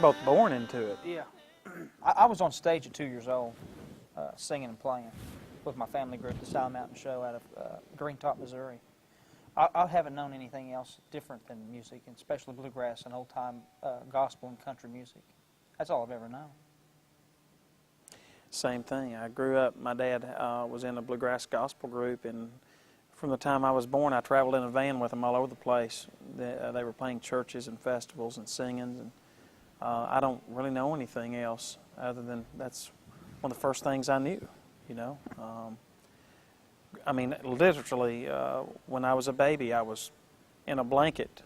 both born into it. Yeah. I was on stage at 2 years old, singing and playing with my family group, the Silent Mountain Show out of Green Top, Missouri. I haven't known anything else different than music, and especially bluegrass and old-time gospel and country music. That's all I've ever known. Same thing. I grew up, my dad was in a bluegrass gospel group, and from the time I was born, I traveled in a van with them all over the place. They were playing churches and festivals and singing, and I don't really know anything else other than that's one of the first things I knew, you know. I mean, literally, when I was a baby, I was in a blanket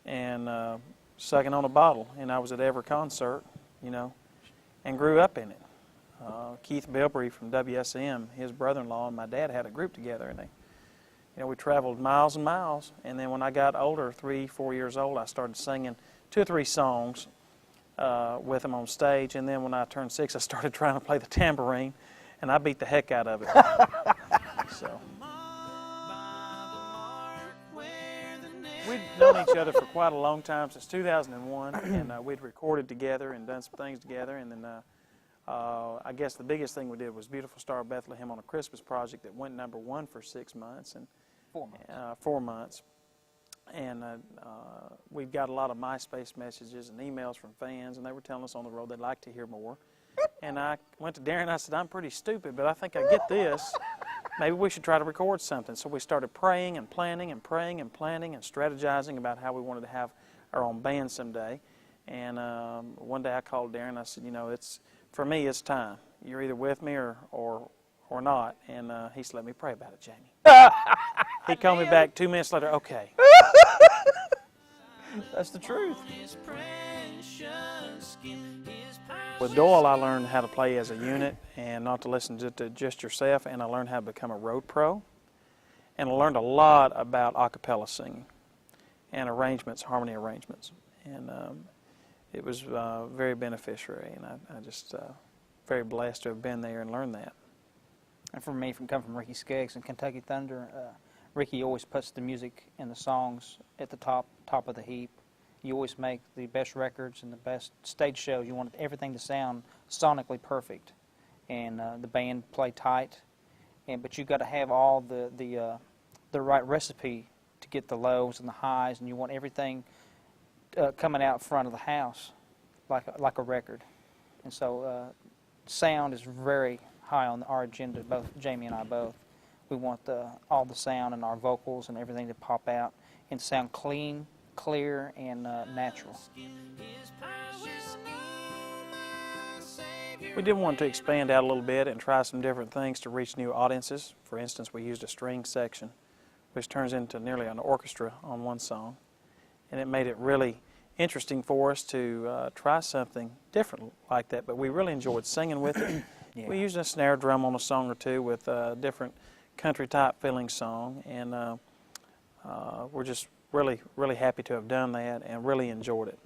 and sucking on a bottle, and I was at every concert, you know, and grew up in it. Keith Bilbrey from WSM, his brother-in-law and my dad had a group together, and we traveled miles and miles. And then when I got older, 3, 4 years old, I started singing 2 or 3 songs with them on stage. And then when I turned 6, I started trying to play the tambourine, and I beat the heck out of it. So we'd known each other for quite a long time, since 2001, and we'd recorded together and done some things together. And then I guess the biggest thing we did was Beautiful Star of Bethlehem on a Christmas project that went #1 for 6 months and 4 months. 4 months. And we got a lot of MySpace messages and emails from fans, and they were telling us on the road they'd like to hear more. And I went to Darren and I said, I'm pretty stupid, but I think I get this. Maybe we should try to record something. So we started praying and planning and praying and planning and strategizing about how we wanted to have our own band someday. And one day I called Darren and I said, for me, it's time. You're either with me or not. And he said, let me pray about it, Jamie. He called me back 2 minutes later, okay. That's the truth. With Doyle, I learned how to play as a unit and not to listen to just yourself, and I learned how to become a road pro. And I learned a lot about a cappella singing and arrangements, harmony arrangements. And it was very beneficiary, and I just very blessed to have been there and learned that. And for me, coming from Ricky Skeggs and Kentucky Thunder, Ricky always puts the music and the songs at the top of the heap. You always make the best records and the best stage shows. You want everything to sound sonically perfect, and the band play tight. But you got to have all the right recipe to get the lows and the highs, and you want everything coming out front of the house like a record. And so sound is very high on our agenda, both Jamie and I both. We want all the sound and our vocals and everything to pop out and sound clean, clear, and natural. We did want to expand out a little bit and try some different things to reach new audiences. For instance, we used a string section, which turns into nearly an orchestra on one song. And it made it really interesting for us to try something different like that, but we really enjoyed singing with it. Yeah. We used a snare drum on a song or two with a different country-type feeling song, and we're just really happy to have done that and really enjoyed it.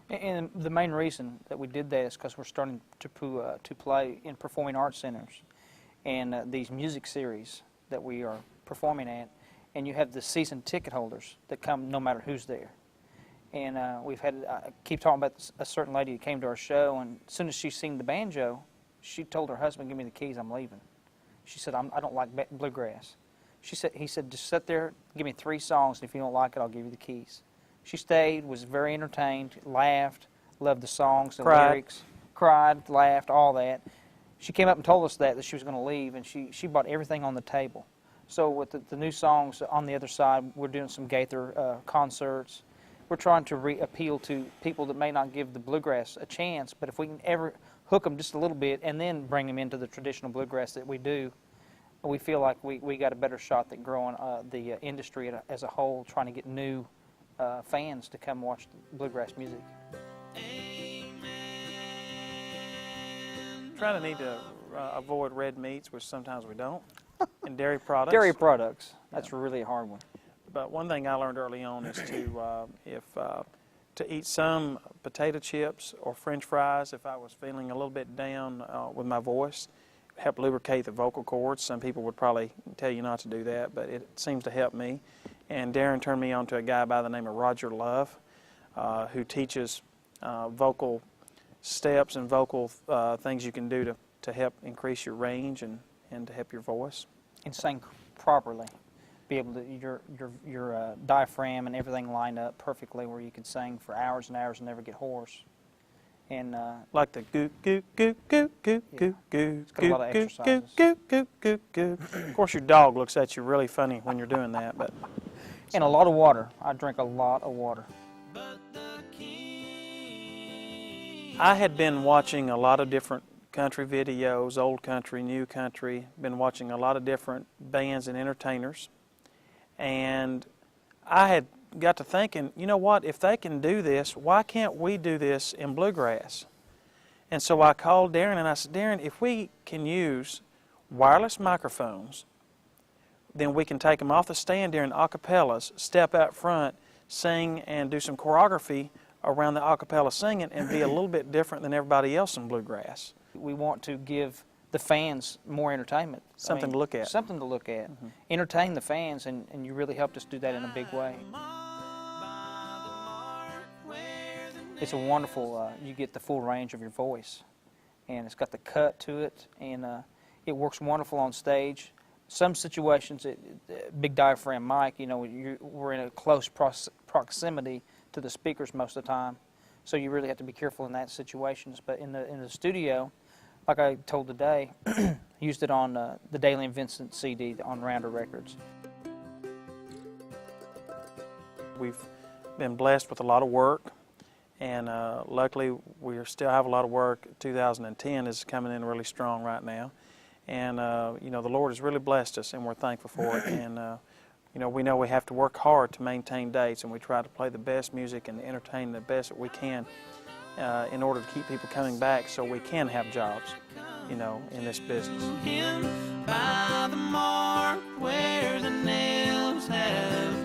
And the main reason that we did that is because we're starting to play in performing arts centers and these music series that we are performing at, and you have the season ticket holders that come no matter who's there. And we've had, I keep talking about a certain lady that came to our show, and as soon as she seen the banjo, she told her husband, give me the keys, I'm leaving. She said, I don't like bluegrass. He said, just sit there, give me 3 songs, and if you don't like it, I'll give you the keys. She stayed, was very entertained, laughed, loved the songs, the lyrics, cried, laughed, all that. She came up and told us that she was going to leave, and she bought everything on the table. So with the new songs on the other side, we're doing some Gaither concerts. We're trying to appeal to people that may not give the bluegrass a chance, but if we can ever hook them just a little bit and then bring them into the traditional bluegrass that we do, we feel like we got a better shot at growing the industry as a whole, trying to get new fans to come watch bluegrass music. Trying to need to avoid red meats, which sometimes we don't, and dairy products. Dairy products, that's really a hard one. But one thing I learned early on is to eat some potato chips or French fries if I was feeling a little bit down with my voice. Help lubricate the vocal cords. Some people would probably tell you not to do that, but it seems to help me. And Darren turned me on to a guy by the name of Roger Love, who teaches vocal steps and vocal things you can do to help increase your range and to help your voice. And sing properly. Be able to, your diaphragm and everything lined up perfectly where you can sing for hours and hours and never get hoarse. And like the goo goo goo goo goo goo goo got a lot of goo exercises. goo goo goo goo. Of course, your dog looks at you really funny when you're doing that, but. And a lot of water. I drink a lot of water. I had been watching a lot of different country videos, old country, new country, been watching a lot of different bands and entertainers. And I had got to thinking, you know what, if they can do this, why can't we do this in bluegrass? And so I called Darren and I said, Darren, if we can use wireless microphones, then we can take them off the stand during acapellas, step out front, sing and do some choreography around the acapella singing and be a little bit different than everybody else in bluegrass. We want to give the fans more entertainment. Something to look at. Something to look at. Entertain the fans, and you really helped us do that in a big way. It's a wonderful, you get the full range of your voice, and it's got the cut to it, and it works wonderful on stage. Some situations, big diaphragm mic, you know, we're in a close proximity to the speakers most of the time, so you really have to be careful in that situations. But in the studio, like I told today, used it on the Dailey Vincent CD on Rounder Records. We've been blessed with a lot of work, and luckily we still have a lot of work. 2010 is coming in really strong right now, and you know, the Lord has really blessed us, and we're thankful for it. And you know, we know we have to work hard to maintain dates, and we try to play the best music and entertain the best that we can in order to keep people coming back so we can have jobs, you know, in this business. By the mark where the nails have